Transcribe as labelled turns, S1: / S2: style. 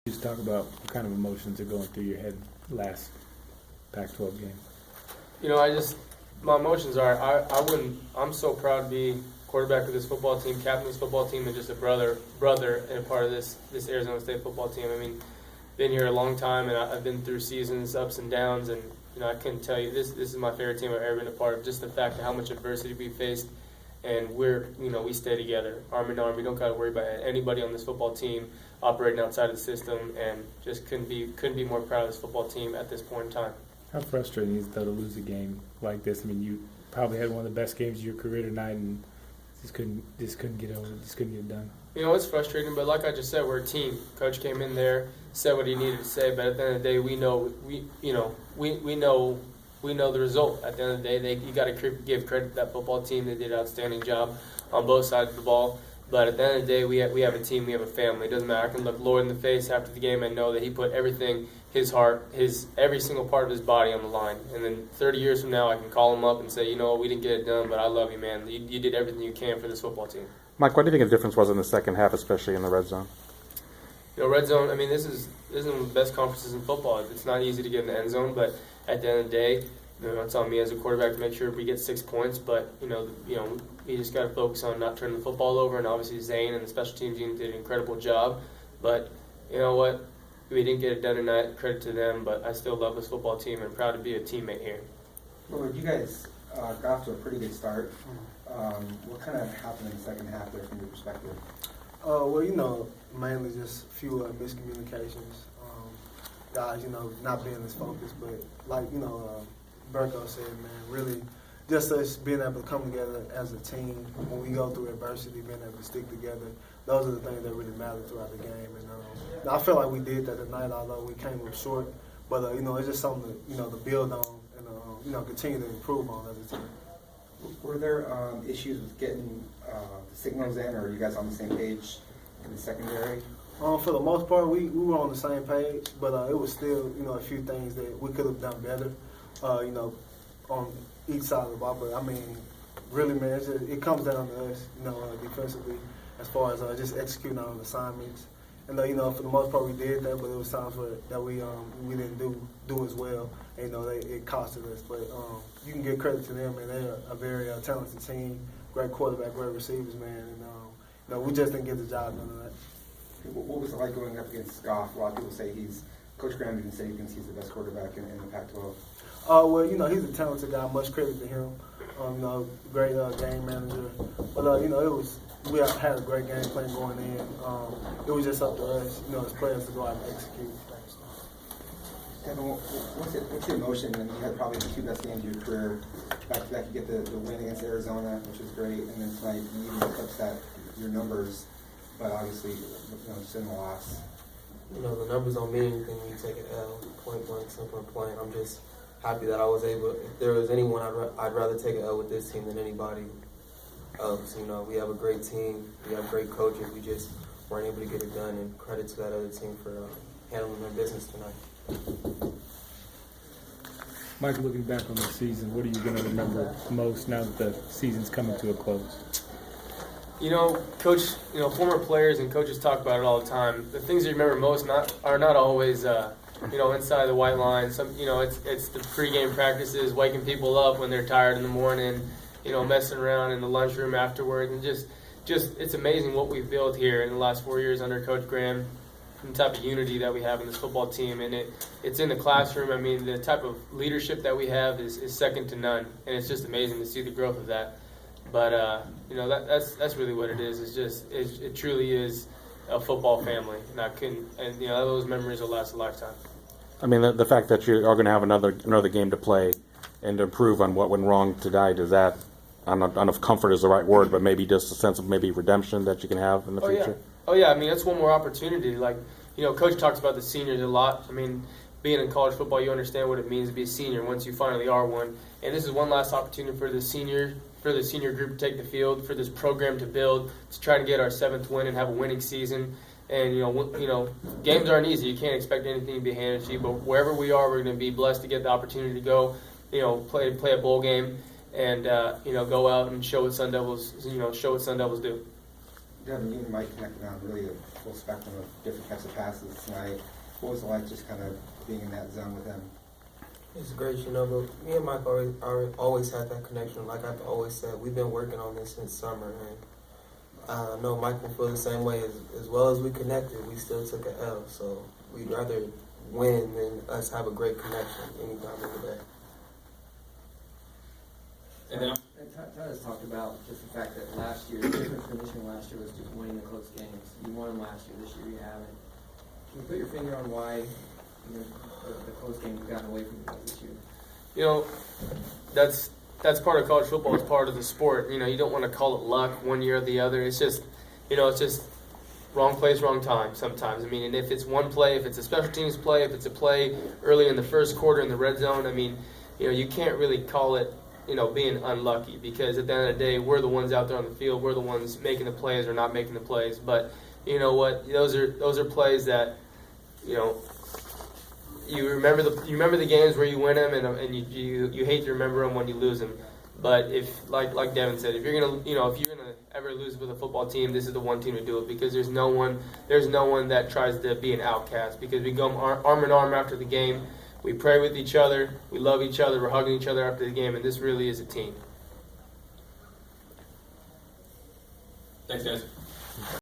S1: Just talk about what kind of emotions are going through your head last Pac-12 game.
S2: My emotions are, I'm so proud to be quarterback of this football team, captain of this football team, and just a brother and a part of this Arizona State football team. I mean, been here a long time, and I've been through seasons, ups and downs, and I couldn't tell you, this is my favorite team I've ever been a part of. Just the fact of how much adversity we faced, and we stay together, arm in arm. We don't got to worry about anybody on this football team operating outside of the system, and just couldn't be more proud of this football team at this point in time.
S1: How frustrating is it though to lose a game like this? I mean, you probably had one of the best games of your career tonight, and just couldn't get over it, just couldn't get it done.
S2: It's frustrating, but like I just said, we're a team. Coach came in there, said what he needed to say, but at the end of the day, we know the result. At the end of the day, you got to give credit to that football team. They did an outstanding job on both sides of the ball. But at the end of the day, we have a team, we have a family. It doesn't matter. I can look Lloyd in the face after the game and know that he put everything, his heart, every single part of his body on the line. And then 30 years from now, I can call him up and say, we didn't get it done, but I love you, man. You did everything you can for this football team.
S3: Mike, what do you think the difference was in the second half, especially in the red zone?
S2: Red zone, I mean, this is one of the best conferences in football. It's not easy to get in the end zone, but at the end of the day, it's on me as a quarterback to make sure we get 6 points. But we just got to focus on not turning the football over. And obviously Zane and the special teams unit did an incredible job. But you know what? We didn't get it done tonight. Credit to them. But I still love this football team and proud to be a teammate here.
S4: Well, you guys got off to a pretty good start. What kind of happened in the second half there from your perspective?
S5: Mainly just a few miscommunications. Guys, not being as focused, but like, Berko said, man, really just us being able to come together as a team when we go through adversity, being able to stick together. Those are the things that really matter throughout the game. And I feel like we did that tonight, although we came up short. But, it's just something to build on and, continue to improve on as a team.
S4: Were there issues with getting the signals in, or are you guys on the same page in the secondary?
S5: For the most part, we were on the same page, but it was still, a few things that we could have done better, on each side of the ball. But, I mean, really, man, it comes down to us, defensively, as far as just executing on assignments. And, for the most part, we did that, but there was times that we didn't do as well. And, it costed us. But you can give credit to them, and they're a very talented team, great quarterback, great receivers, man. And, we just didn't get the job done tonight.
S4: What was it like going up against Goff? A lot of people say Coach Graham even say he thinks he's the best quarterback in the Pac-12.
S5: He's a talented guy. Much credit to him. Great game manager. But we had a great game plan going in. It was just up to us, as players to go out and execute.
S4: Devin, what's your emotion when you had probably the two best games of your career? Back to back, you get the win against Arizona, which was great, and then tonight you even eclipsed your numbers, but obviously, just in the loss.
S6: The numbers don't mean anything when you take an L, point blank, simple and plain. I'm just happy that I was able. If there was anyone, I'd rather take an L with this team than anybody else. We have a great team, we have great coaches. We just weren't able to get it done, and credit to that other team for handling their business tonight.
S1: Mike, looking back on the season, what are you going to remember most now that the season's coming to a close?
S2: Coach, former players and coaches talk about it all the time. The things you remember most are not always, inside the white line. It's the pregame practices, waking people up when they're tired in the morning, messing around in the lunchroom afterwards, and just it's amazing what we've built here in the last 4 years under Coach Graham, the type of unity that we have in this football team, and it's in the classroom. I mean, the type of leadership that we have is second to none, and it's just amazing to see the growth of that. But that's really what it is. It truly is a football family, and those memories will last a lifetime.
S3: I mean, the fact that you are going to have another game to play and to improve on what went wrong tonight, is that, I don't know if comfort is the right word, but maybe just a sense of maybe redemption that you can have in the future?
S2: Yeah. I mean, that's one more opportunity. Like, Coach talks about the seniors a lot. I mean, being in college football, you understand what it means to be a senior once you finally are one. And this is one last opportunity for the senior group to take the field, for this program to build, to try to get our 7th win and have a winning season. And, games aren't easy. You can't expect anything to be handed to you. But wherever we are, we're going to be blessed to get the opportunity to go, play a bowl game and, go out and show what Sun Devils do.
S4: Devin, you and Mike connected on really full spectrum of different types of passes tonight. What was it like just kind of being in that zone with him?
S6: It's great, you know, but me and Mike always had that connection. Like I've always said, we've been working on this since summer, and I know Mike will feel the same way. As well as we connected, we still took an L, so we'd rather win than us have a great connection any time of the day.
S7: And then Todd has talked about just the fact that last year, the difference from Michigan last year was just winning the close games. You won them last year, this year you haven't. Can you put your finger on why the close games have gotten away from you this year?
S2: You know, that's part of college football. It's part of the sport. You know, you don't want to call it luck one year or the other. It's just, it's just wrong place, wrong time sometimes. I mean, and if it's one play, if it's a special teams play, if it's a play early in the first quarter in the red zone, I mean, you can't really call it, being unlucky, because at the end of the day, we're the ones out there on the field. We're the ones making the plays or not making the plays. But you know what? Those are plays that, you remember the games where you win them, and you hate to remember them when you lose them. But if, like Devin said, if you're gonna ever lose with a football team, this is the one team to do it, because there's no one that tries to be an outcast, because we go arm in arm after the game. We pray with each other. We love each other. We're hugging each other after the game, and this really is a team.
S7: Thanks, guys.